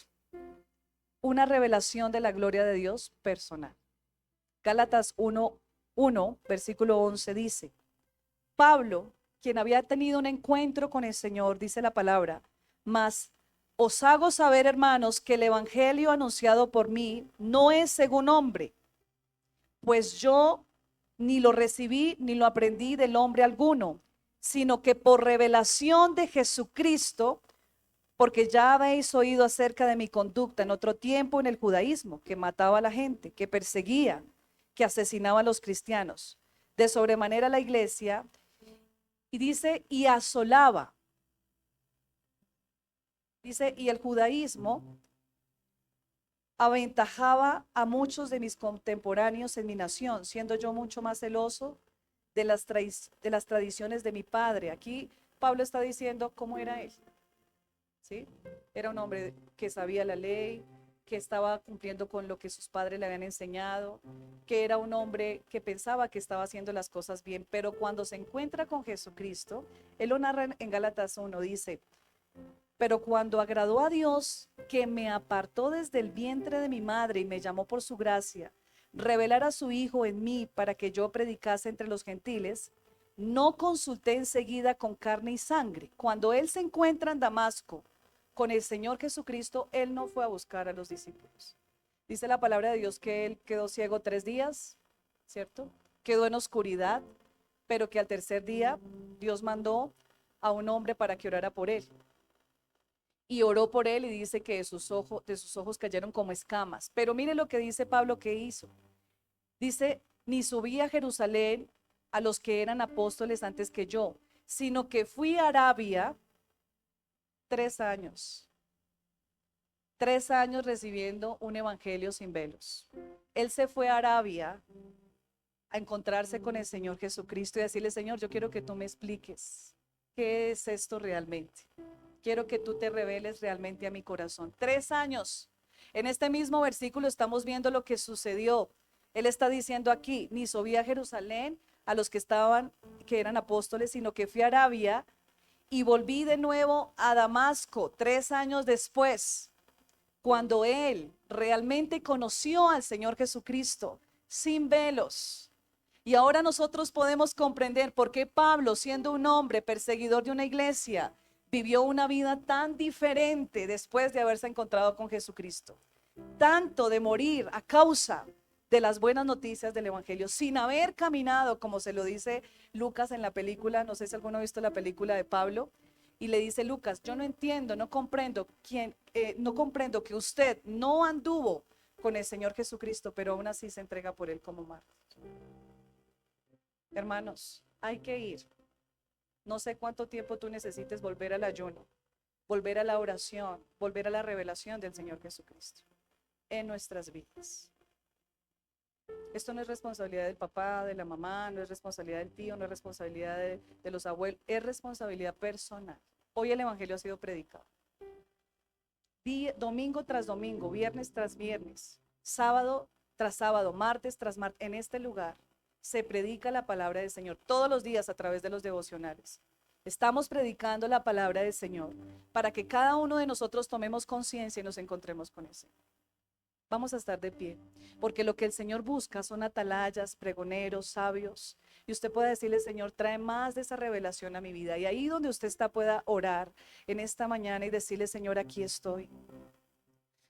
una revelación de la gloria de Dios personal. Gálatas 1:1, versículo 11 dice, Pablo, quien había tenido un encuentro con el Señor, dice la palabra, mas Os hago saber, hermanos, que el evangelio anunciado por mí no es según hombre, pues yo ni lo recibí ni lo aprendí del hombre alguno, sino que por revelación de Jesucristo, porque ya habéis oído acerca de mi conducta en otro tiempo en el judaísmo, que mataba a la gente, que perseguía, que asesinaba a los cristianos, de sobremanera la iglesia, y dice, y asolaba. Dice, y el judaísmo aventajaba a muchos de mis contemporáneos en mi nación, siendo yo mucho más celoso de las tradiciones de mi padre. Aquí Pablo está diciendo cómo era él, ¿sí? Era un hombre que sabía la ley, que estaba cumpliendo con lo que sus padres le habían enseñado, que era un hombre que pensaba que estaba haciendo las cosas bien, pero cuando se encuentra con Jesucristo, él lo narra en Gálatas 1, dice, pero cuando agradó a Dios, que me apartó desde el vientre de mi madre y me llamó por su gracia, revelar a su Hijo en mí para que yo predicase entre los gentiles, no consulté enseguida con carne y sangre. Cuando él se encuentra en Damasco con el Señor Jesucristo, él no fue a buscar a los discípulos. Dice la palabra de Dios que él quedó ciego 3 días, ¿cierto? Quedó en oscuridad, pero que al tercer día Dios mandó a un hombre para que orara por él. Y oró por él y dice que de sus ojos cayeron como escamas. Pero mire lo que dice Pablo que hizo. Dice, ni subí a Jerusalén a los que eran apóstoles antes que yo, sino que fui a Arabia 3 años. 3 años recibiendo un evangelio sin velos. Él se fue a Arabia a encontrarse con el Señor Jesucristo y decirle, Señor, yo quiero que tú me expliques qué es esto realmente. Quiero que tú te reveles realmente a mi corazón. 3 años. En este mismo versículo estamos viendo lo que sucedió. Él está diciendo aquí, ni subí a Jerusalén a los que eran apóstoles, sino que fui a Arabia y volví de nuevo a Damasco 3 años después, cuando él realmente conoció al Señor Jesucristo sin velos. Y ahora nosotros podemos comprender por qué Pablo, siendo un hombre perseguidor de una iglesia, vivió una vida tan diferente después de haberse encontrado con Jesucristo. Tanto de morir a causa de las buenas noticias del evangelio, sin haber caminado, como se lo dice Lucas en la película, no sé si alguno ha visto la película de Pablo, y le dice Lucas, yo no entiendo, no comprendo que usted no anduvo con el Señor Jesucristo, pero aún así se entrega por él como mártir. Hermanos, hay que ir. No sé cuánto tiempo tú necesites volver al ayuno, volver a la oración, volver a la revelación del Señor Jesucristo en nuestras vidas. Esto no es responsabilidad del papá, de la mamá, no es responsabilidad del tío, no es responsabilidad de los abuelos, es responsabilidad personal. Hoy el evangelio ha sido predicado. Domingo tras domingo, viernes tras viernes, sábado tras sábado, martes tras martes, en este lugar se predica la palabra del Señor todos los días a través de los devocionales. Estamos predicando la palabra del Señor para que cada uno de nosotros tomemos conciencia y nos encontremos con ese. Vamos a estar de pie, porque lo que el Señor busca son atalayas, pregoneros, sabios, y usted puede decirle, Señor, trae más de esa revelación a mi vida, y ahí donde usted está pueda orar en esta mañana y decirle, Señor, aquí estoy.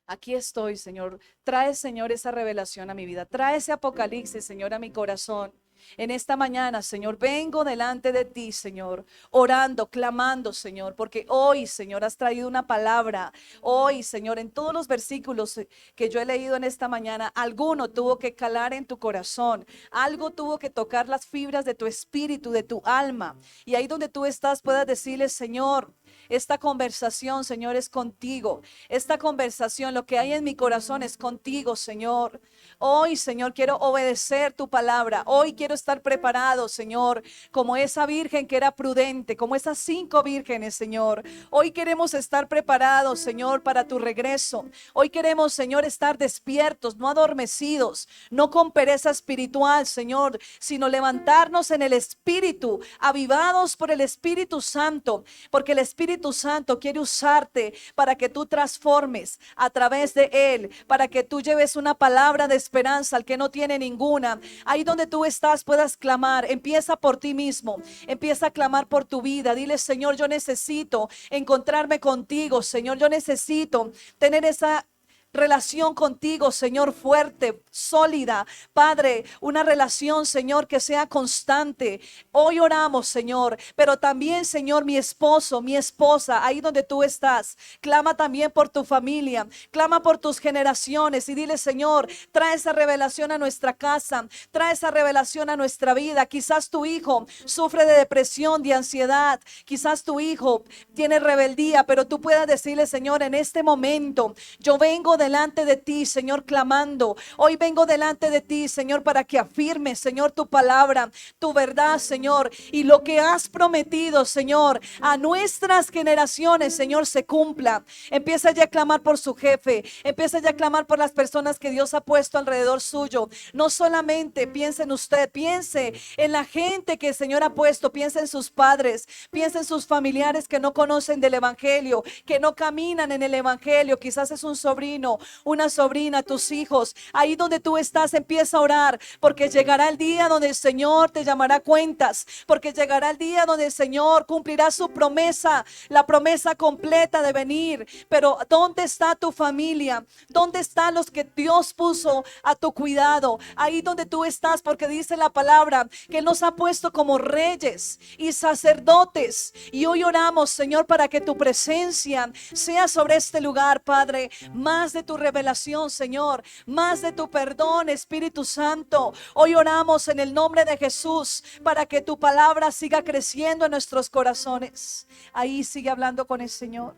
Aquí estoy, Señor. Trae, Señor, esa revelación a mi vida. Trae ese apocalipsis, Señor, a mi corazón. En esta mañana, Señor, vengo delante de ti, Señor, orando, clamando, Señor, porque hoy, Señor, has traído una palabra. Hoy, Señor, en todos los versículos que yo he leído en esta mañana, alguno tuvo que calar en tu corazón, algo tuvo que tocar las fibras de tu espíritu, de tu alma. Y ahí donde tú estás, puedas decirle, Señor, esta conversación, Señor, es contigo. Esta conversación, lo que hay en mi corazón es contigo, Señor. Hoy, Señor, quiero obedecer tu palabra. Hoy quiero estar preparado, Señor, como esa virgen que era prudente, como esas 5 vírgenes, Señor. Hoy queremos estar preparados, Señor, para tu regreso. Hoy queremos, Señor, estar despiertos, no adormecidos, no con pereza espiritual, Señor, sino levantarnos en el Espíritu, avivados por el Espíritu Santo, porque el Espíritu Espíritu Santo quiere usarte para que tú transformes a través de Él, para que tú lleves una palabra de esperanza al que no tiene ninguna. Ahí donde tú estás puedas clamar. Empieza por ti mismo, empieza a clamar por tu vida. Dile: Señor, yo necesito encontrarme contigo. Señor, yo necesito tener esa relación contigo, Señor, fuerte, sólida. Padre, una relación, Señor, que sea constante. Hoy oramos, Señor, pero también, Señor, mi esposo, mi esposa, ahí donde tú estás, clama también por tu familia, clama por tus generaciones y dile: Señor, trae esa revelación a nuestra casa, trae esa revelación a nuestra vida. Quizás tu hijo sufre de depresión, de ansiedad, quizás tu hijo tiene rebeldía, pero tú puedas decirle: Señor, en este momento yo vengo delante de ti, Señor, clamando. Hoy vengo delante de ti, Señor, para que afirmes, Señor, tu palabra, tu verdad, Señor, y lo que has prometido, Señor, a nuestras generaciones, Señor, se cumpla. Empieza ya a clamar por su jefe, empieza ya a clamar por las personas que Dios ha puesto alrededor suyo. No solamente piense en usted, piense en la gente que el Señor ha puesto, piense en sus padres, piense en sus familiares que no conocen del evangelio, que no caminan en el evangelio. Quizás es un sobrino, una sobrina, tus hijos. Ahí donde tú estás, empieza a orar, porque llegará el día donde el Señor te llamará cuentas, porque llegará el día donde el Señor cumplirá su promesa, la promesa completa de venir. Pero ¿dónde está tu familia? ¿Dónde están los que Dios puso a tu cuidado? Ahí donde tú estás, porque dice la palabra que Él nos ha puesto como reyes y sacerdotes. Y hoy oramos, Señor, para que tu presencia sea sobre este lugar, Padre. Más de tu revelación, Señor, más de tu perdón, Espíritu Santo. Hoy oramos en el nombre de Jesús para que tu palabra siga creciendo en nuestros corazones. Ahí sigue hablando con el Señor.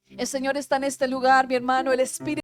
El Señor está en este lugar, mi hermano. El Espíritu